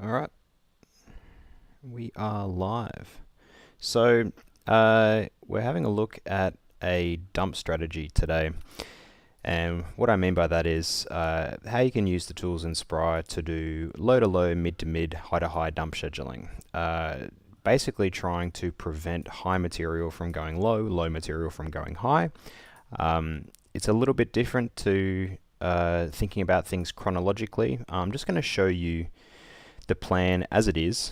All right, we are live. So we're having a look at a dump strategy today. And what I mean by that is how you can use the tools in Spry to do low to low, mid to mid, high to high dump scheduling. Basically trying to prevent high material from going low, low material from going high. It's a little bit different to thinking about things chronologically. I'm just going to show you the plan as it is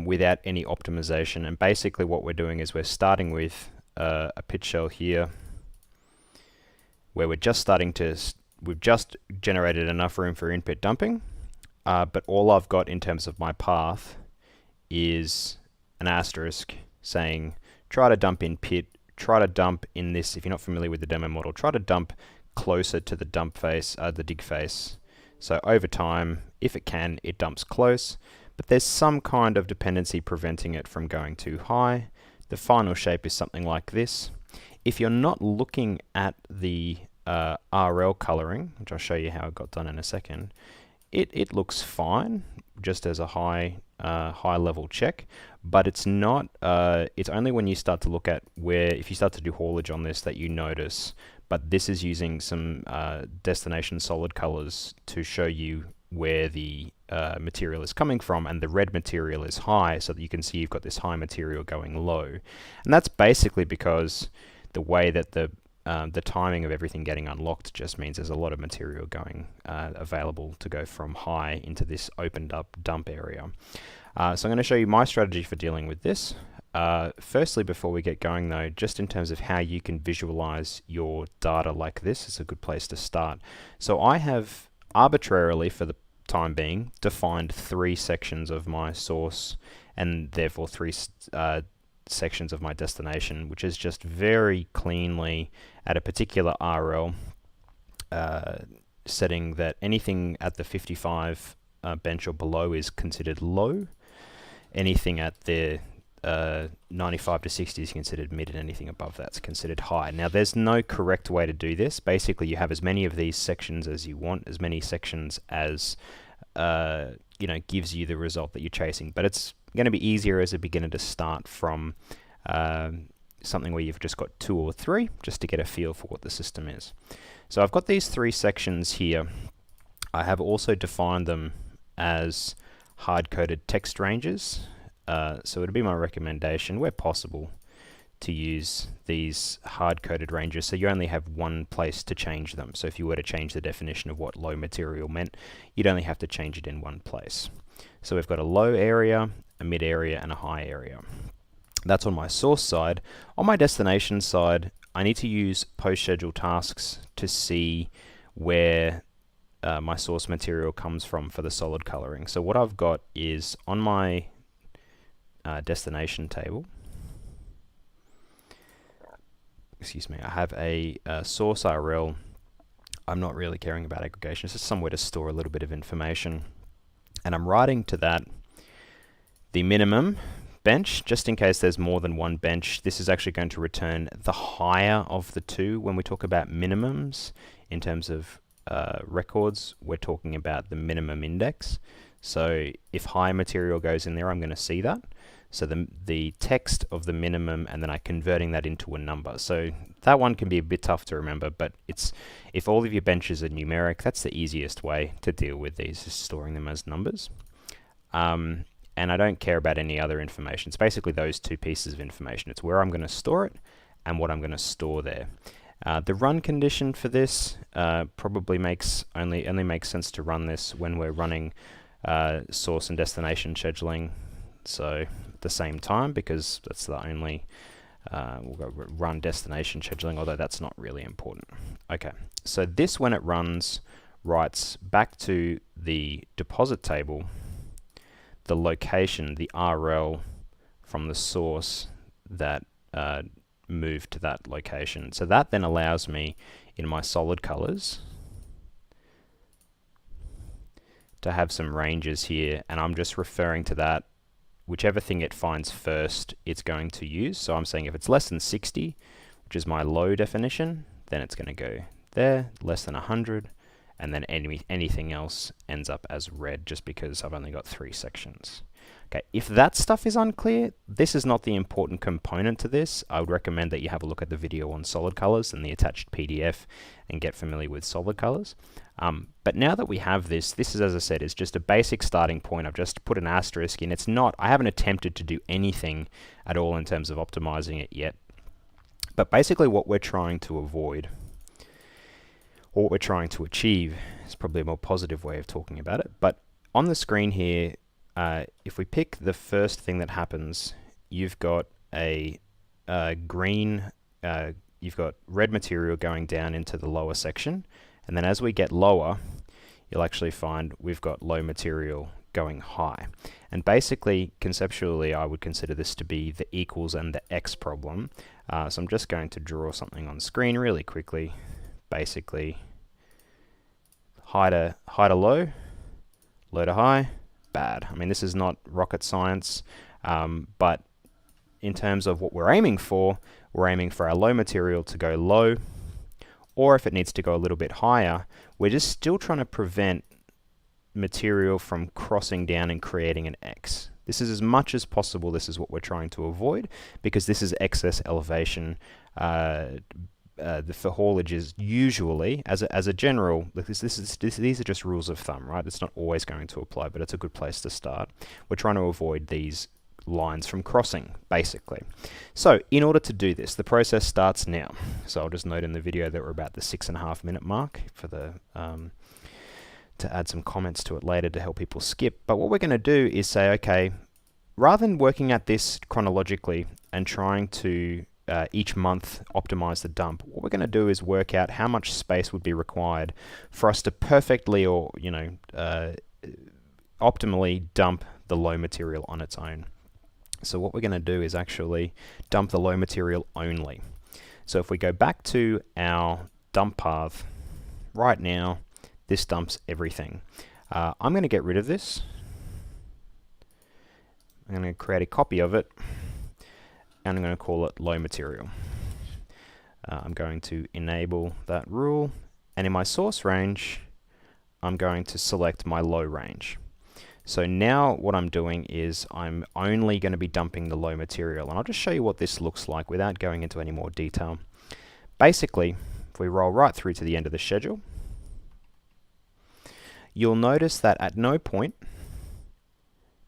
without any optimization. And basically what we're doing is we're starting with a pitch shell here where we've just generated enough room for in-pit dumping, but all I've got in terms of my path is an asterisk saying try to dump in pit, try to dump in this, if you're not familiar with the demo model, try to dump closer to the dump face, the dig face. So over time, if it can, it dumps close, but there's some kind of dependency preventing it from going too high. The final shape is something like this. If you're not looking at the RL coloring, which I'll show you how it got done in a second, it looks fine, just as a high level check, but it's not, it's only when you start to look at if you start to do haulage on this that you notice. But this is using some destination solid colors to show you where the material is coming from, and the red material is high, so that you can see you've got this high material going low. And that's basically because the way that the timing of everything getting unlocked just means there's a lot of material going available to go from high into this opened up dump area. So I'm going to show you my strategy for dealing with this. Firstly, before we get going though, just in terms of how you can visualize your data like this, it's a good place to start. So I have arbitrarily, for the time being, defined 3 sections of my source and therefore 3 sections of my destination, which is just very cleanly at a particular RL setting that anything at the 55 bench or below is considered low. Anything at the 95 to 60 is considered mid, and anything above that's considered high. Now there's no correct way to do this. Basically you have as many of these sections as you want, as many sections as gives you the result that you're chasing, but it's going to be easier as a beginner to start from something where you've just got 2 or 3 just to get a feel for what the system is. So I've got these 3 sections here. I have also defined them as hard-coded text ranges. So it would be my recommendation, where possible, to use these hard-coded ranges so you only have one place to change them. So if you were to change the definition of what low material meant, you'd only have to change it in one place. So we've got a low area, a mid area, and a high area. That's on my source side. On my destination side, I need to use post-schedule tasks to see where my source material comes from for the solid coloring. So what I've got is on my destination table, excuse me, I have a source RL. I'm not really caring about aggregation, it's just somewhere to store a little bit of information. And I'm writing to that the minimum bench, just in case there's more than one bench. This is actually going to return the higher of the 2. When we talk about minimums in terms of records, we're talking about the minimum index. So if high material goes in there, I'm going to see that. So the text of the minimum, and then I'm converting that into a number. So that one can be a bit tough to remember, but if all of your benches are numeric, that's the easiest way to deal with these, is storing them as numbers. And I don't care about any other information. It's basically those 2 pieces of information. It's where I'm going to store it and what I'm going to store there. The run condition for this probably only makes sense to run this when we're running source and destination scheduling, so at the same time, because that's the only we'll go run destination scheduling, although that's not really important. Okay, so this, when it runs, writes back to the deposit table the location, the RL from the source that moved to that location. So that then allows me, in my solid colors, to have some ranges here, and I'm just referring to that. Whichever thing it finds first, it's going to use. So I'm saying if it's less than 60, which is my low definition, then it's going to go there, less than 100, and then anything else ends up as red just because I've only got 3 sections. Okay, if that stuff is unclear, this is not the important component to this. I would recommend that you have a look at the video on solid colors and the attached PDF and get familiar with solid colors. But now that we have this is, as I said, is just a basic starting point. I've just put an asterisk in. It's not, I haven't attempted to do anything at all in terms of optimizing it yet. But basically what we're trying to avoid, or what we're trying to achieve, is probably a more positive way of talking about it. But on the screen here, if we pick the first thing that happens, you've got a green, you've got red material going down into the lower section, and then as we get lower, you'll actually find we've got low material going high. And basically, conceptually, I would consider this to be the equals and the x problem. So I'm just going to draw something on screen really quickly. Basically, high to low, low to high, bad. I mean, this is not rocket science, but in terms of what we're aiming for our low material to go low, or if it needs to go a little bit higher, we're just still trying to prevent material from crossing down and creating an X. This is as much as possible, this is what we're trying to avoid, because this is excess elevation. For haulages, usually, as a general, these are just rules of thumb, right? It's not always going to apply, but it's a good place to start. We're trying to avoid these lines from crossing, basically. So, in order to do this, the process starts now. So I'll just note in the video that we're about the 6.5 minute mark for the to add some comments to it later to help people skip. But what we're going to do is say, okay, rather than working at this chronologically and trying to each month optimize the dump, what we're going to do is work out how much space would be required for us to perfectly, or optimally dump the low material on its own. So what we're going to do is actually dump the low material only. So if we go back to our dump path right now, this dumps everything. I'm going to get rid of this. I'm going to create a copy of it, and I'm going to call it low material. I'm going to enable that rule, and in my source range, I'm going to select my low range. So now what I'm doing is I'm only going to be dumping the low material, and I'll just show you what this looks like without going into any more detail. Basically, if we roll right through to the end of the schedule, you'll notice that at no point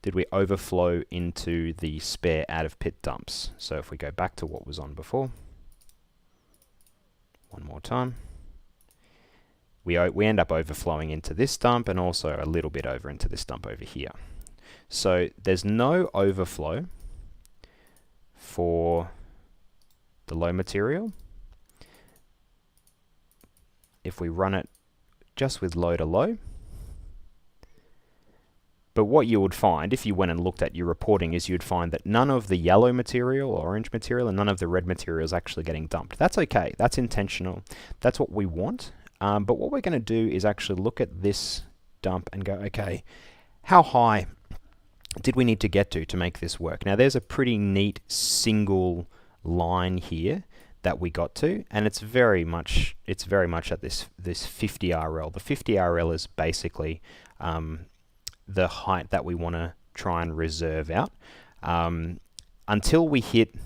did we overflow into the spare out-of-pit dumps. So if we go back to what was on before, one more time, we end up overflowing into this dump and also a little bit over into this dump over here. So there's no overflow for the low material. If we run it just with low to low, but what you would find if you went and looked at your reporting is you'd find that none of the yellow material or orange material and none of the red material is actually getting dumped. That's okay. That's intentional. That's what we want. But what we're going to do is actually look at this dump and go, okay, how high did we need to get to make this work? Now there's a pretty neat single line here that we got to, and it's very much at this 50 RL. The 50 RL is basically the height that we want to try and reserve out until we hit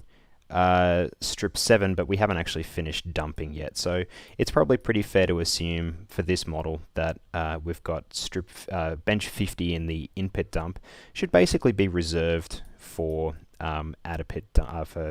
strip 7, but we haven't actually finished dumping yet. So it's probably pretty fair to assume for this model that we've got strip bench 50 in the in-pit dump should basically be reserved for out-of-pit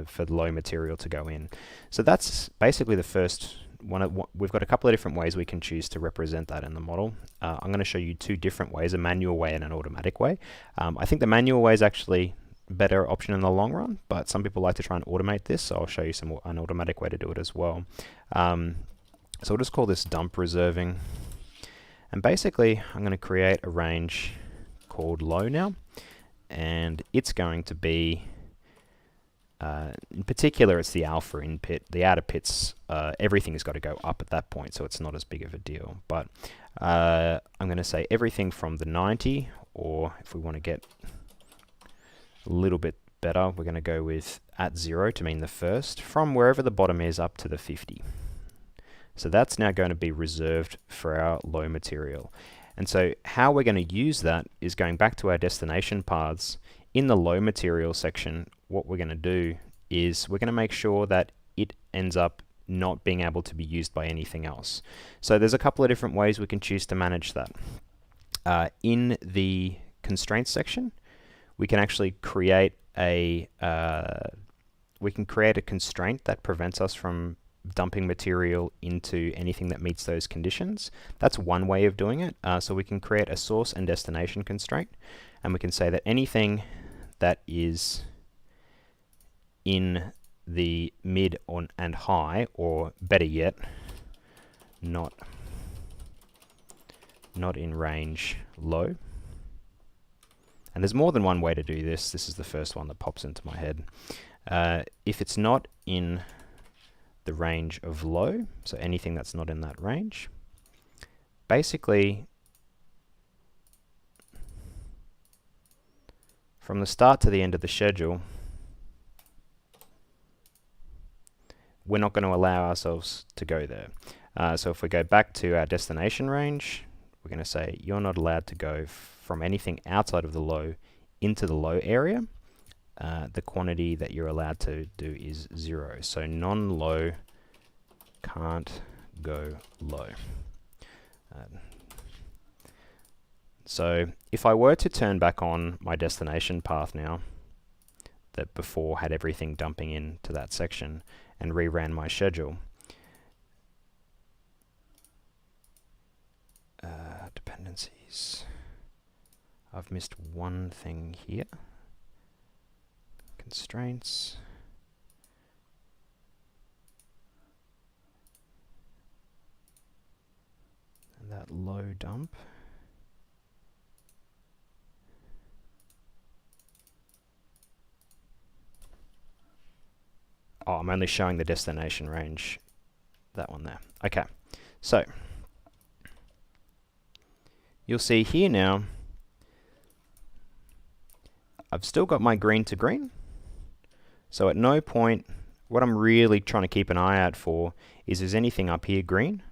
for low material to go in. So that's basically the first one. We've got a couple of different ways we can choose to represent that in the model. I'm going to show you two different ways, a manual way and an automatic way. I think the manual way is actually better option in the long run, but some people like to try and automate this, so I'll show you an automatic way to do it as well. So we'll just call this dump reserving, and basically I'm going to create a range called low now, and it's going to be in particular it's the alpha in pit. The outer pits, everything's got to go up at that point, so it's not as big of a deal. But I'm going to say everything from the 90, or if we want to get a little bit better, we're going to go with at 0 to mean the first, from wherever the bottom is up to the 50. So that's now going to be reserved for our low material. And so how we're going to use that is going back to our destination paths. In the low material section, what we're going to do is we're going to make sure that it ends up not being able to be used by anything else. So there's a couple of different ways we can choose to manage that. In the constraints section, we can actually create a constraint that prevents us from dumping material into anything that meets those conditions. That's one way of doing it. So we can create a source and destination constraint, and we can say that anything that is in the mid and high, or better yet, not in range low. And there's more than one way to do this. This is the first one that pops into my head. If it's not in the range of low, so anything that's not in that range, basically from the start to the end of the schedule, we're not going to allow ourselves to go there. So if we go back to our destination range, we're going to say you're not allowed to go from anything outside of the low into the low area. The quantity that you're allowed to do is 0. So non-low can't go low. So if I were to turn back on my destination path now, that before had everything dumping into that section, and reran my schedule, dependencies, I've missed one thing here. Constraints. And that low dump. Oh, I'm only showing the destination range. That one there. Okay. So you'll see here now, I've still got my green to green. So at no point, what I'm really trying to keep an eye out for is anything up here green?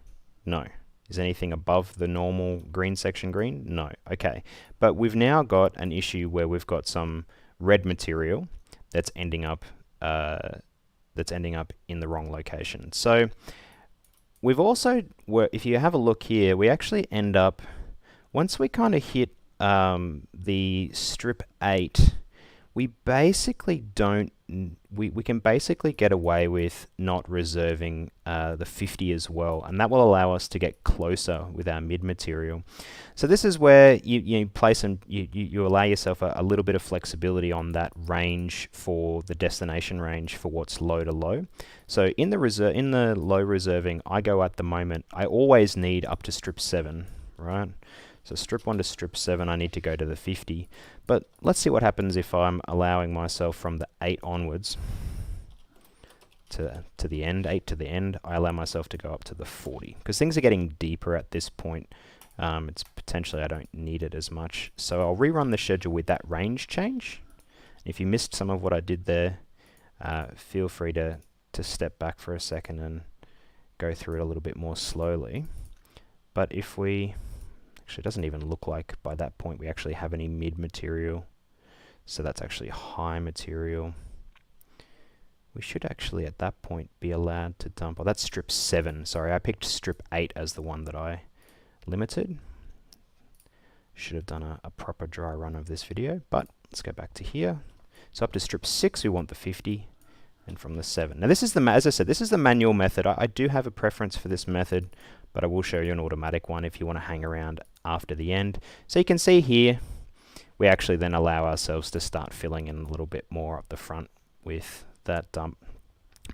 No. Is anything above the normal green section green? No. Okay. But we've now got an issue where we've got some red material that's ending up in the wrong location. So we've also, if you have a look here, we actually end up, once we kind of hit the strip 8, we basically don't, we can basically get away with not reserving the 50 as well, and that will allow us to get closer with our mid material. So this is where you place and you allow yourself a little bit of flexibility on that range for the destination range for what's low to low. So in the low reserving, I go at the moment, I always need up to strip 7, right? So strip 1 to strip 7, I need to go to the 50. But let's see what happens if I'm allowing myself from the 8 onwards to the end, 8 to the end. I allow myself to go up to the 40. Because things are getting deeper at this point. It's potentially I don't need it as much. So I'll rerun the schedule with that range change. If you missed some of what I did there, feel free to step back for a second and go through it a little bit more slowly. But if we... Actually, it doesn't even look like by that point we actually have any mid material. So that's actually high material. We should actually at that point be allowed to dump. Oh, that's strip 7. Sorry, I picked strip 8 as the one that I limited. Should have done a proper dry run of this video, but let's go back to here. So up to strip 6 we want the 50, and from the 7. Now this is as I said, this is the manual method. I do have a preference for this method, but I will show you an automatic one if you want to hang around after the end. So you can see here, we actually then allow ourselves to start filling in a little bit more up the front with that dump,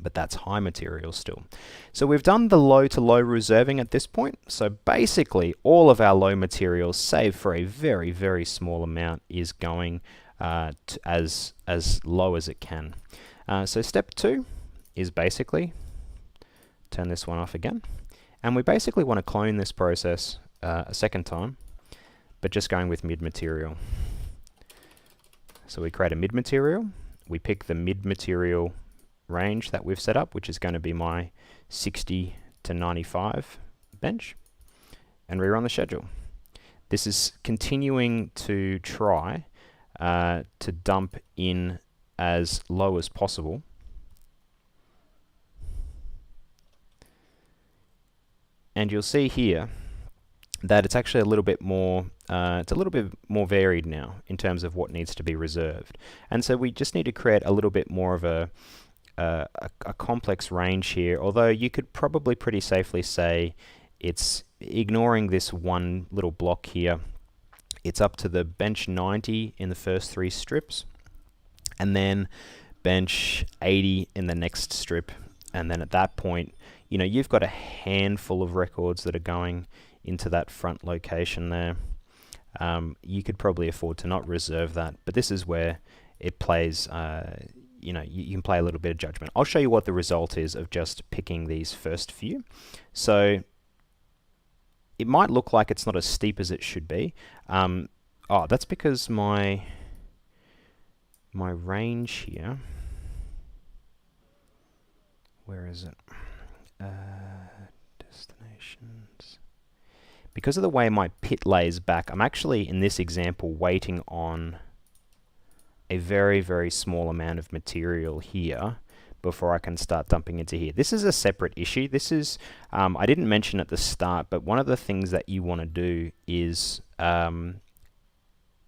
but that's high material still. So we've done the low to low reserving at this point. So basically all of our low materials, save for a very, very small amount, is going as low as it can. So step 2 is basically, turn this one off again. And we basically want to clone this process a second time, but just going with mid material. So we create a mid material, we pick the mid material range that we've set up, which is going to be my 60 to 95 bench and rerun the schedule. This is continuing to try to dump in as low as possible. And you'll see here that it's actually a little bit more varied now in terms of what needs to be reserved. And so we just need to create a little bit more of a complex range here, although you could probably pretty safely say it's ignoring this one little block here. It's up to the bench 90 in the first 3 strips, and then bench 80 in the next strip. And then at that point, you know, you've got a handful of records that are going into that front location there. You could probably afford to not reserve that, but this is where it plays, you know, you can play a little bit of judgment. I'll show you what the result is of just picking these first few. So it might look like it's not as steep as it should be. Oh, that's because my range here, where is it? Destinations. Because of the way my pit lays back, I'm actually, in this example, waiting on a very, very small amount of material here before I can start dumping into here. This is a separate issue. This is, I didn't mention at the start, but one of the things that you want to do is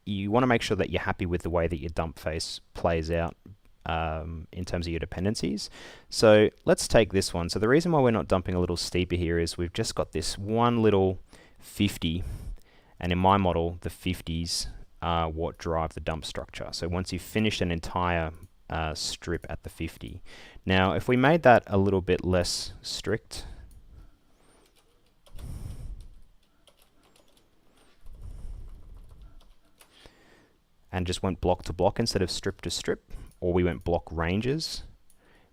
you want to make sure that you're happy with the way that your dump face plays out in terms of your dependencies. So let's take this one. So the reason why we're not dumping a little steeper here is we've just got this one little 50, and in my model, the 50s are what drive the dump structure. So once you've finished an entire strip at the 50. Now, if we made that a little bit less strict, and just went block to block instead of strip to strip, or we went block ranges,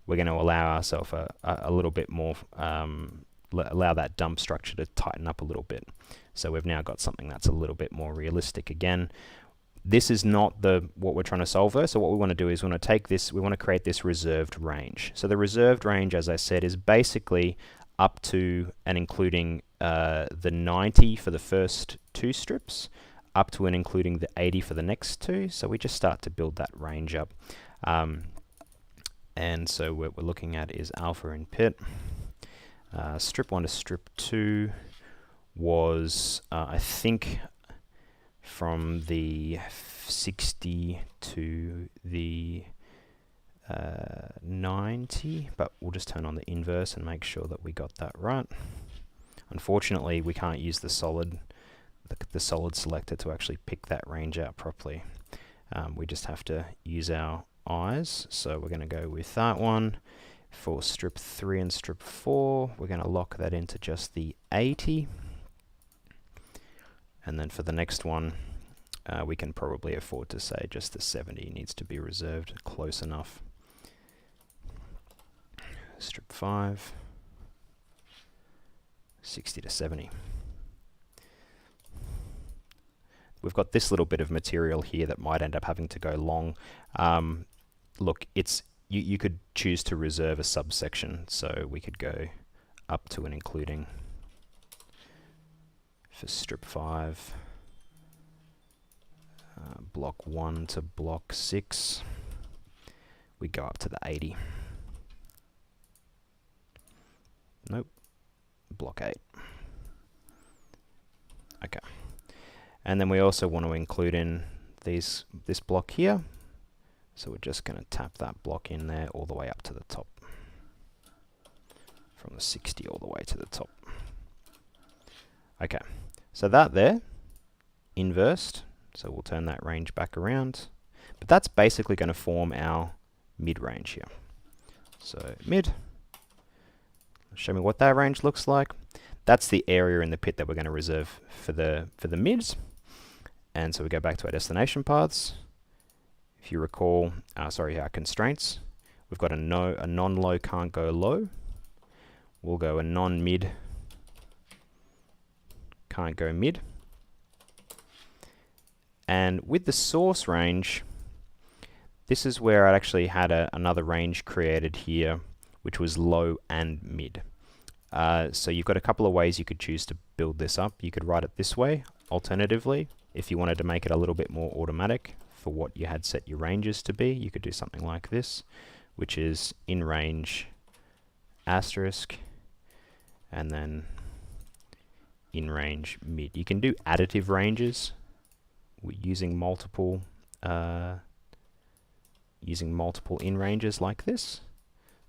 we're going to allow ourselves a little bit more, allow that dump structure to tighten up a little bit. So we've now got something that's a little bit more realistic again. This is not what we're trying to solve though. So what we want to do is we want to take this, we want to create this reserved range. So the reserved range, as I said, is basically up to and including the 90 for the first 2 strips, up to and including the 80 for the next 2. So we just start to build that range up. And so what we're looking at is alpha in pit. Strip 1 to strip 2 was, I think, from the 60 to the 90, but we'll just turn on the inverse and make sure that we got that right. Unfortunately, we can't use the solid selector to actually pick that range out properly. We just have to use our eyes. So we're going to go with that one. For strip 3 and strip 4, we're going to lock that into just the 80. And then for the next one, we can probably afford to say just the 70 needs to be reserved, close enough. Strip 5, 60 to 70. We've got this little bit of material here that might end up having to go long. Look, you could choose to reserve a subsection, so we could go up to and including for strip 5, block 1 to block 6, we go up to the 80. Nope, block 8. Okay. And then we also want to include in this block here. So we're just going to tap that block in there all the way up to the top. From the 60 all the way to the top. Okay, so that there, inversed. So we'll turn that range back around. But that's basically going to form our mid-range here. So mid. Show me what that range looks like. That's the area in the pit that we're going to reserve for the mids. And so we go back to our destination paths. If you recall, our constraints, we've got a non-low can't go low. We'll go a non-mid can't go mid. And with the source range, this is where I actually had another range created here, which was low and mid. So you've got a couple of ways you could choose to build this up. You could write it this way. Alternatively, if you wanted to make it a little bit more automatic for what you had set your ranges to be, you could do something like this, which is in range asterisk and then in range mid. You can do additive ranges using multiple in ranges like this.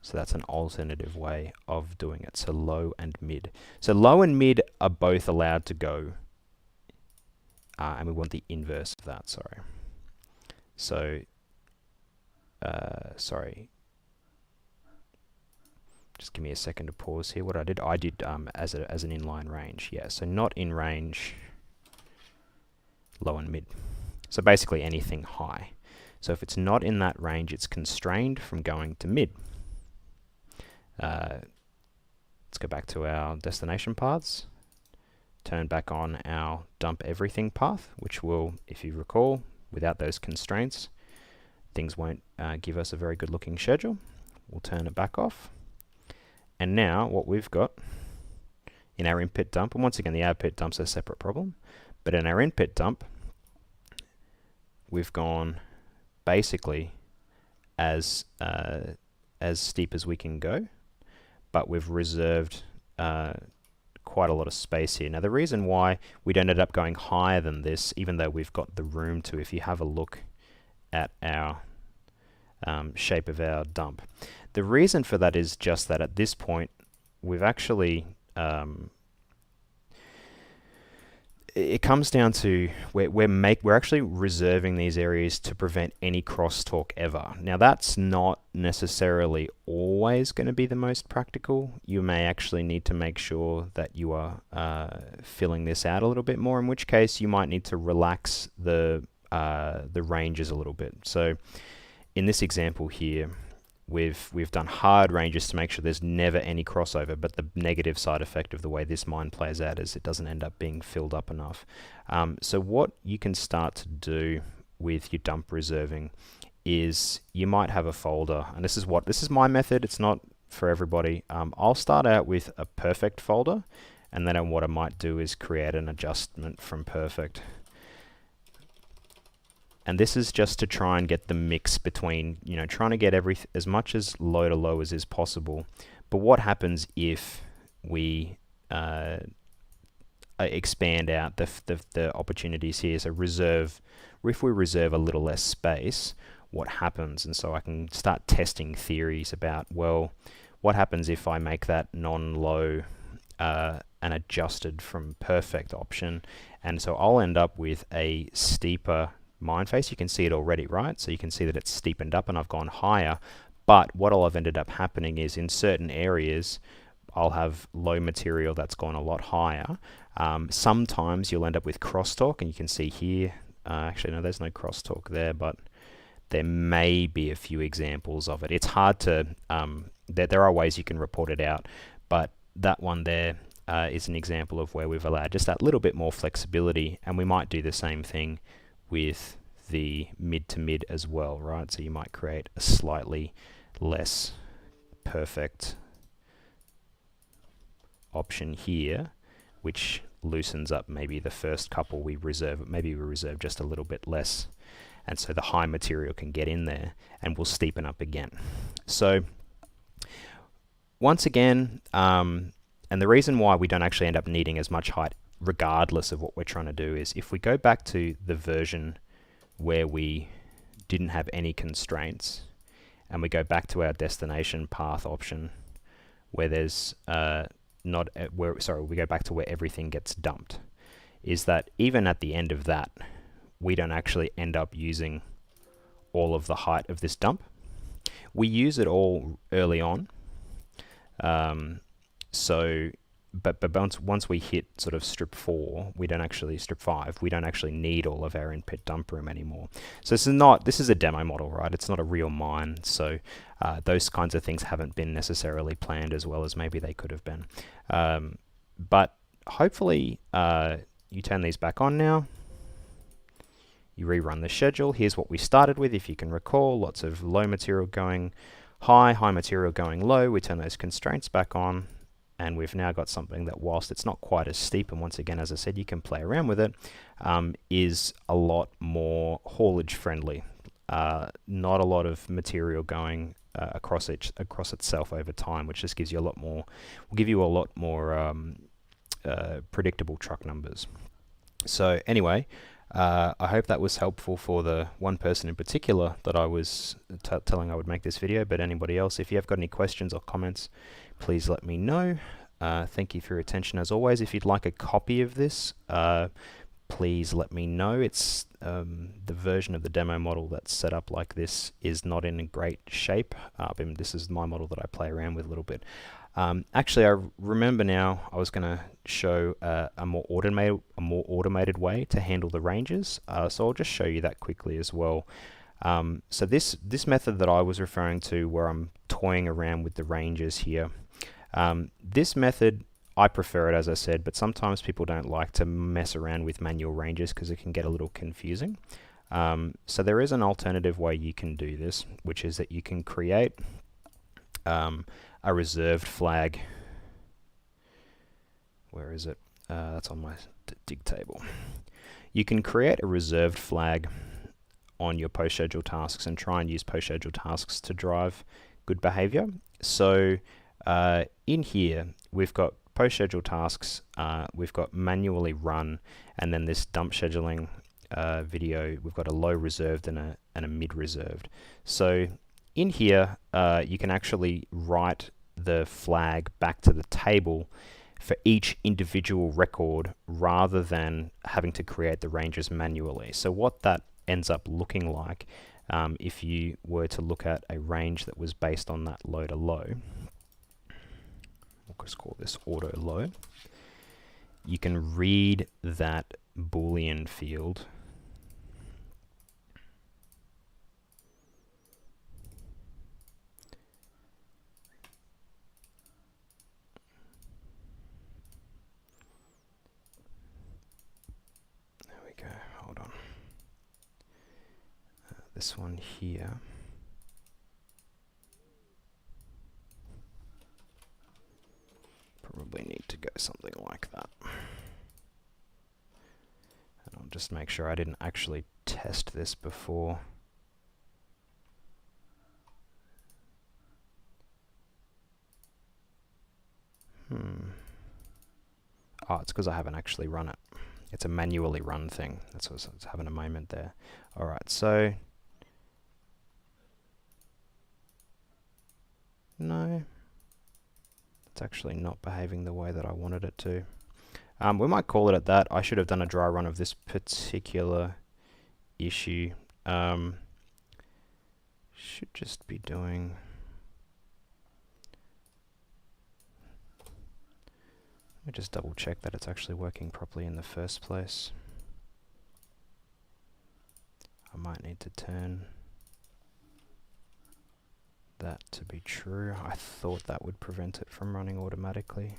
So that's an alternative way of doing it. So low and mid. So low and mid are both allowed to go. And we want the inverse of that, sorry. So, sorry. Just give me a second to pause here. What I did as an inline range. Yeah, so not in range, low and mid. So basically anything high. So if it's not in that range, it's constrained from going to mid. Let's go back to our destination paths. Turn back on our dump everything path, which will, if you recall, without those constraints, things won't give us a very good looking schedule. We'll turn it back off. And now what we've got in our in-pit dump, and once again the out-pit dump's a separate problem, but in our in-pit dump, we've gone basically as steep as we can go, but we've reserved quite a lot of space here. Now the reason why we don't end up going higher than this, even though we've got the room to, if you have a look at our shape of our dump, the reason for that is just that at this point we've actually it comes down to we're actually reserving these areas to prevent any crosstalk ever. Now that's not necessarily always going to be the most practical. You may actually need to make sure that you are filling this out a little bit more, in which case you might need to relax the ranges a little bit. So in this example here, we've done hard ranges to make sure there's never any crossover, but the negative side effect of the way this mine plays out is it doesn't end up being filled up enough. So what you can start to do with your dump reserving is you might have a folder, and this is my method, it's not for everybody. I'll start out with a perfect folder, and then what I might do is create an adjustment from perfect. And this is just to try and get the mix between, trying to get as much as low to low as is possible. But what happens if we expand out the opportunities here? So if we reserve a little less space, what happens? And so I can start testing theories about, well, what happens if I make that non-low an adjusted from perfect option? And so I'll end up with a steeper mine face. You can see it already, right? So you can see that it's steepened up and I've gone higher, but what I'll have ended up happening is in certain areas I'll have low material that's gone a lot higher. Sometimes you'll end up with crosstalk, and you can see here, actually no, there's no crosstalk there, but there may be a few examples of it. It's hard to, there are ways you can report it out, but that one there is an example of where we've allowed just that little bit more flexibility, and we might do the same thing with the mid to mid as well, right? So you might create a slightly less perfect option here, which loosens up maybe the first couple we reserve. Maybe we reserve just a little bit less, and so the high material can get in there and we'll steepen up again. So once again, and the reason why we don't actually end up needing as much height regardless of what we're trying to do is if we go back to the version where we didn't have any constraints and we go back to our destination path option where there's we go back to where everything gets dumped, is that even at the end of that we don't actually end up using all of the height of this dump. We use it all early on, but once we hit sort of strip 5, we don't actually need all of our in-pit dump room anymore. So this is a demo model, right? It's not a real mine, so those kinds of things haven't been necessarily planned as well as maybe they could have been. But hopefully you turn these back on now. You rerun the schedule. Here's what we started with, if you can recall. Lots of low material going high material going low. We turn those constraints back on. and we've now got something that, whilst it's not quite as steep, and once again, as I said, you can play around with it, is a lot more haulage friendly. Not a lot of material going across itself over time, which just gives you a lot more, will give you a lot more predictable truck numbers. So anyway, I hope that was helpful for the one person in particular that I was telling I would make this video, but anybody else, if you have got any questions or comments, please let me know. Thank you for your attention as always. If you'd like a copy of this, please let me know. It's the version of the demo model that's set up like this is not in a great shape. This is my model that I play around with a little bit. Actually, I remember now I was going to show a more automated way to handle the ranges. So I'll just show you that quickly as well. So this method that I was referring to, where I'm toying around with the ranges here, this method, I prefer it, as I said, but sometimes people don't like to mess around with manual ranges because it can get a little confusing. So there is an alternative way you can do this, which is that you can create a reserved flag. Where is it? That's on my dig table. You can create a reserved flag on your post-schedule tasks and try and use post-schedule tasks to drive good behavior. So in here, we've got post-schedule tasks, we've got manually run, and then this dump scheduling video, we've got a low reserved and a mid reserved. So in here, you can actually write the flag back to the table for each individual record rather than having to create the ranges manually. So what that ends up looking like, if you were to look at a range that was based on that low to low, we'll just call this auto low, you can read that Boolean field this one here. Probably need to go something like that. And I'll just make sure I didn't actually test this before. Oh, it's because I haven't actually run it. It's a manually run thing. That's what I was having a moment there. Alright, so no, it's actually not behaving the way that I wanted it to. We might call it at that. I should have done a dry run of this particular issue. Should just be doing... Let me just double check that it's actually working properly in the first place. I might need to turn that to be true. I thought that would prevent it from running automatically.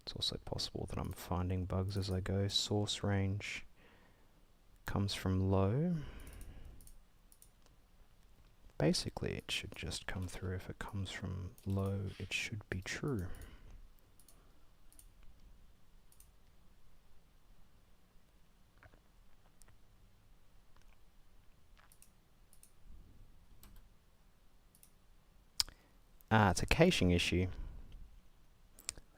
It's also possible that I'm finding bugs as I go. Source range comes from low. Basically, it should just come through. If it comes from low, it should be true. It's a caching issue.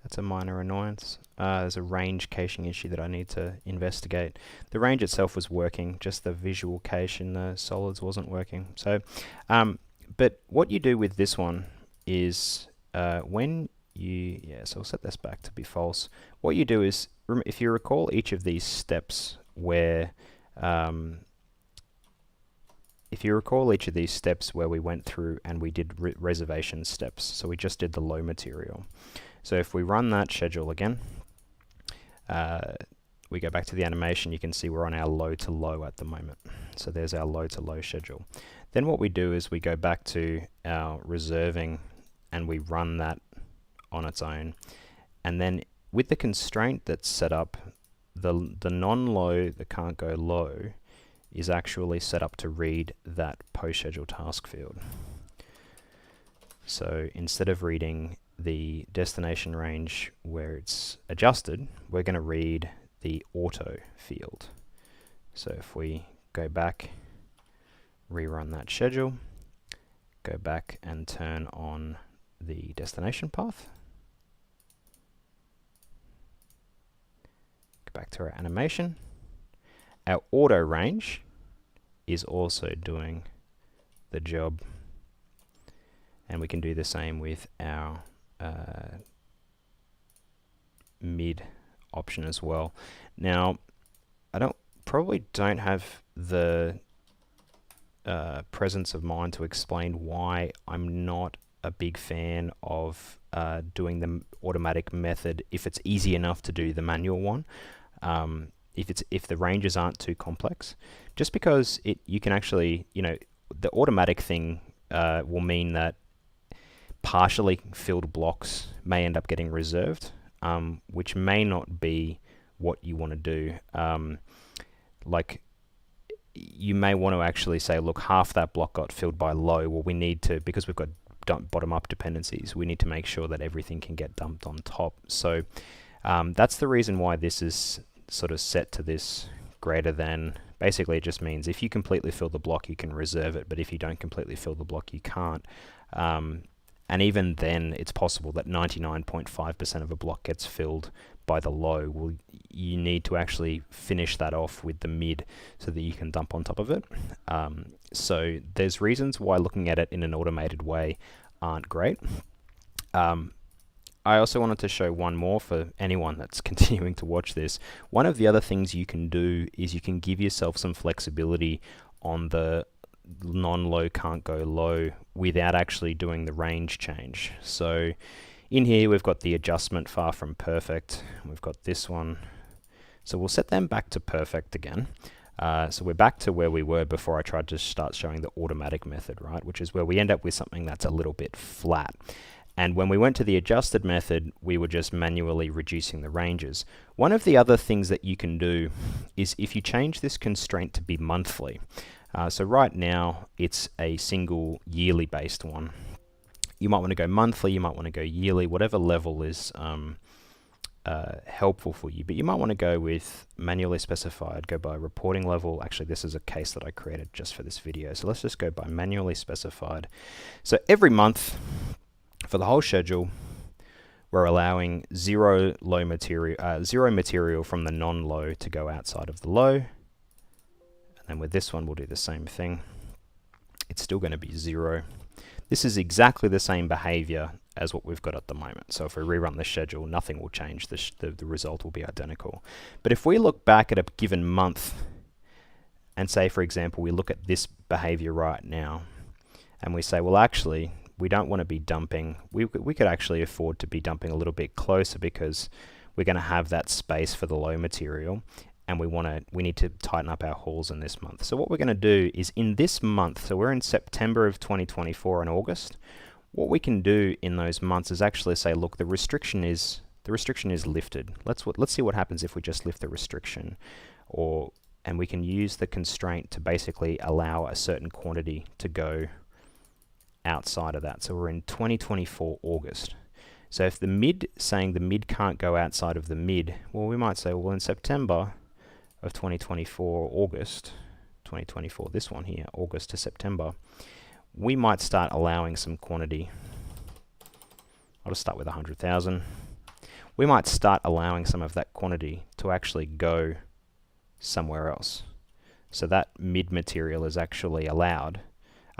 That's a minor annoyance. There's a range caching issue that I need to investigate. The range itself was working, just the visual cache in the solids wasn't working. So, but what you do with this one is when you, so I'll set this back to be false. What you do is, if you recall each of these steps where, we went through and we did reservation steps, so we just did the low material. So if we run that schedule again, we go back to the animation, you can see we're on our low to low at the moment. So there's our low to low schedule. Then what we do is we go back to our reserving and we run that on its own. And then with the constraint that's set up, the non-low, the can't go low, is actually set up to read that post schedule task field. So instead of reading the destination range where it's adjusted, we're going to read the auto field. So if we go back, rerun that schedule, go back and turn on the destination path, go back to our animation, our auto range is also doing the job, and we can do the same with our mid option as well. Now, I probably don't have the presence of mind to explain why I'm not a big fan of doing the automatic method if it's easy enough to do the manual one. If the ranges aren't too complex, just because you can actually, the automatic thing will mean that partially filled blocks may end up getting reserved, which may not be what you want to do. Like, you may want to actually say, look, half that block got filled by low. Well, we need to, because we've got bottom-up dependencies, we need to make sure that everything can get dumped on top. So that's the reason why this is sort of set to this greater than. Basically, it just means if you completely fill the block, you can reserve it, but if you don't completely fill the block, you can't. And even then, it's possible that 99.5% of a block gets filled by the low. Well, you need to actually finish that off with the mid so that you can dump on top of it. So there's reasons why looking at it in an automated way aren't great. I also wanted to show one more for anyone that's continuing to watch this. One of the other things you can do is you can give yourself some flexibility on the non-low can't go low without actually doing the range change. So in here we've got the adjustment far from perfect. We've got this one. So we'll set them back to perfect again. So we're back to where we were before I tried to start showing the automatic method, right? Which is where we end up with something that's a little bit flat. And when we went to the adjusted method, we were just manually reducing the ranges. One of the other things that you can do is if you change this constraint to be monthly. So right now, it's a single yearly based one. You might want to go monthly, you might want to go yearly, whatever level is helpful for you. But you might want to go with manually specified, go by reporting level. Actually, this is a case that I created just for this video. So let's just go by manually specified. So every month, for the whole schedule, we're allowing zero material from the non-low to go outside of the low. And then with this one, we'll do the same thing. It's still going to be 0. This is exactly the same behavior as what we've got at the moment. So if we rerun the schedule, nothing will change. The result will be identical. But if we look back at a given month and say, for example, we look at this behavior right now and we say, well, actually, we don't want to be dumping. We could actually afford to be dumping a little bit closer because we're going to have that space for the low material, and we need to tighten up our hauls in this month. So what we're going to do is in this month, so we're in September of 2024 and August, what we can do in those months is actually say, look, the restriction is lifted. Let's see what happens if we just lift the restriction, and we can use the constraint to basically allow a certain quantity to go outside of that. So we're in 2024 August. So if the mid can't go outside of the mid, well, we might say, well, in September of 2024 August 2024, this one here, August to September, we might start allowing some quantity. I'll just start with 100,000. We might start allowing some of that quantity to actually go somewhere else. So that mid material is actually allowed.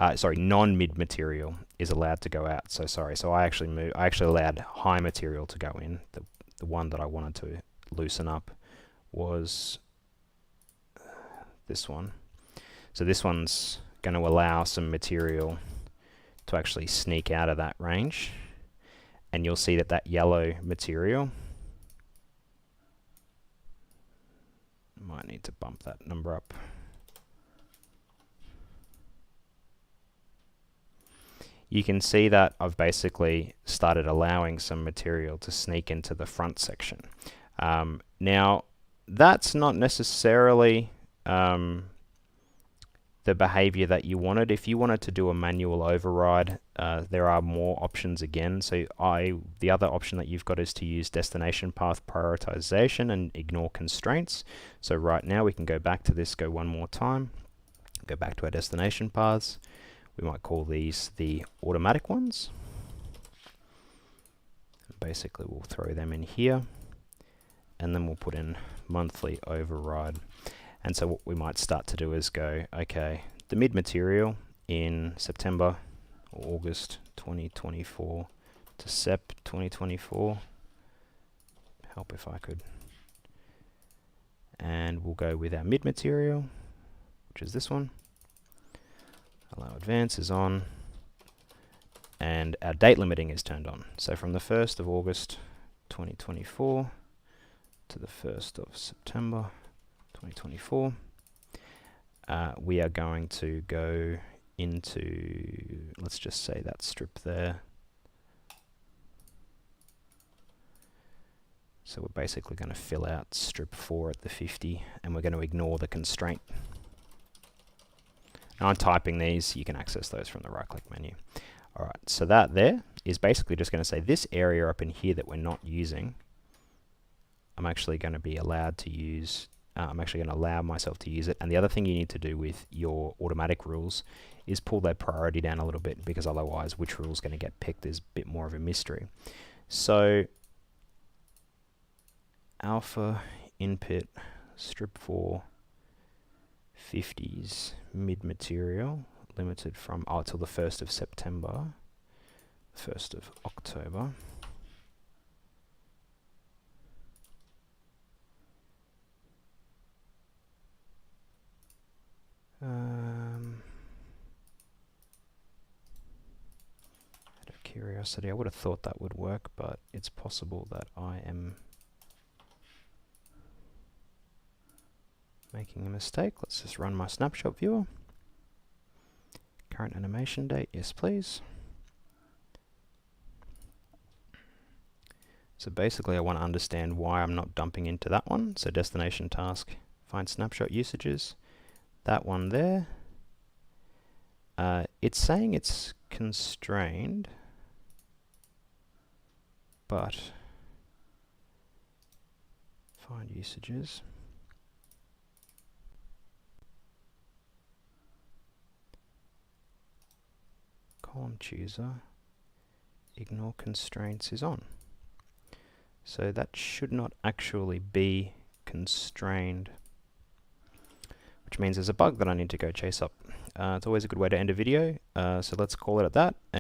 Non-mid material is allowed to go out. So I actually allowed high material to go in. The one that I wanted to loosen up was this one. So this one's going to allow some material to actually sneak out of that range. And you'll see that yellow material, might need to bump that number up. You can see that I've basically started allowing some material to sneak into the front section. Now, that's not necessarily the behavior that you wanted. If you wanted to do a manual override, there are more options again. So the other option that you've got is to use destination path prioritization and ignore constraints. So right now we can go back to this, go one more time, go back to our destination paths. We might call these the automatic ones. Basically we'll throw them in here, and then we'll put in monthly override. And so what we might start to do is go, okay, the mid material in September or August 2024 to Sep 2024. Help if I could. And we'll go with our mid material, which is this one. Allow advance is on. And our date limiting is turned on. So from the 1st of August 2024 to the 1st of September 2024, we are going to go into, let's just say that strip there. So we're basically going to fill out strip 4 at the 50, and we're going to ignore the constraint. Now I'm typing these, you can access those from the right click menu. Alright, so that there is basically just going to say this area up in here that we're not using, I'm actually going to be allowed to use, I'm actually going to allow myself to use it. And the other thing you need to do with your automatic rules is pull their priority down a little bit, because otherwise which rule is going to get picked is a bit more of a mystery. So alpha input strip 4 50s mid material limited from till the 1st of September, 1st of October. Out of curiosity, I would have thought that would work, but it's possible that I am making a mistake. Let's just run my snapshot viewer. Current animation date, yes please. So basically I want to understand why I'm not dumping into that one. So destination task, find snapshot usages. That one there. It's saying it's constrained, but find usages. Column chooser, ignore constraints is on. So that should not actually be constrained, which means there's a bug that I need to go chase up. It's always a good way to end a video, so let's call it at that.